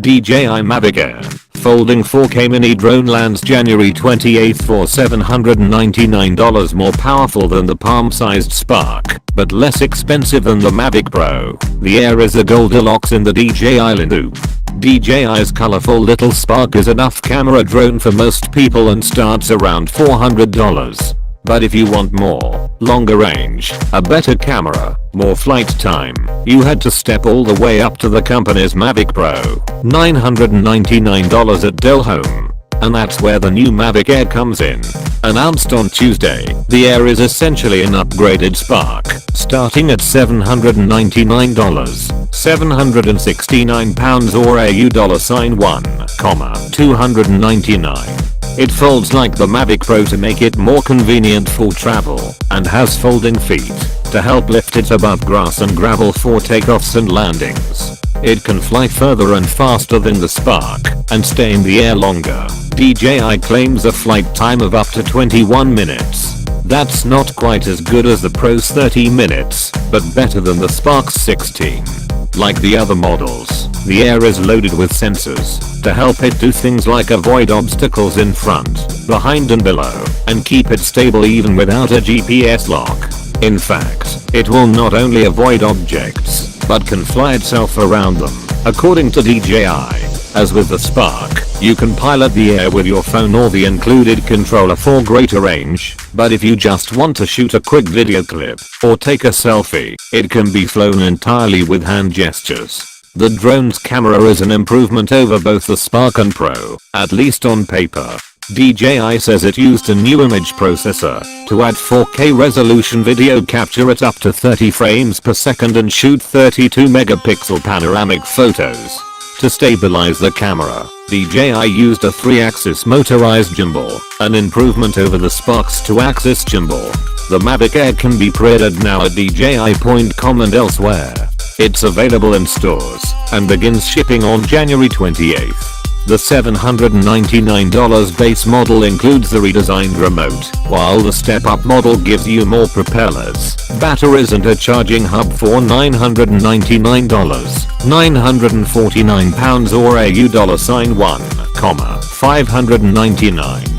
DJI Mavic Air folding 4K mini drone lands January 28th for $799, more powerful than the palm-sized Spark, but less expensive than the Mavic Pro. The Air is a Goldilocks in the DJI lineup. DJI's colorful little Spark is enough camera drone for most people and starts around $400. But if you want more, longer range, a better camera, more flight time, you had to step all the way up to the company's Mavic Pro, $999 at Dell Home. And that's where the new Mavic Air comes in. Announced on Tuesday, the Air is essentially an upgraded Spark, starting at $799, £769 or $1,299. It folds like the Mavic Pro to make it more convenient for travel, and has folding feet to help lift it above grass and gravel for takeoffs and landings. It can fly further and faster than the Spark, and stay in the air longer. DJI claims a flight time of up to 21 minutes. That's not quite as good as the Pro's 30 minutes, but better than the Spark's 16. Like the other models, the Air is loaded with sensors to help it do things like avoid obstacles in front, behind and below, and keep it stable even without a GPS lock. In fact, it will not only avoid objects, but can fly itself around them, according to DJI. As with the Spark, you can pilot the Air with your phone or the included controller for greater range, but if you just want to shoot a quick video clip or take a selfie, it can be flown entirely with hand gestures. The drone's camera is an improvement over both the Spark and Pro, at least on paper. DJI says it used a new image processor to add 4K resolution video capture at up to 30 frames per second and shoot 32 megapixel panoramic photos. To stabilize the camera, DJI used a 3-axis motorized gimbal, an improvement over the Spark's 2-axis gimbal. The Mavic Air can be pre-ordered now at DJI.com and elsewhere. It's available in stores and begins shipping on January 28th. The $799 base model includes the redesigned remote, while the step-up model gives you more propellers, batteries and a charging hub for $999, £949 or $1,599.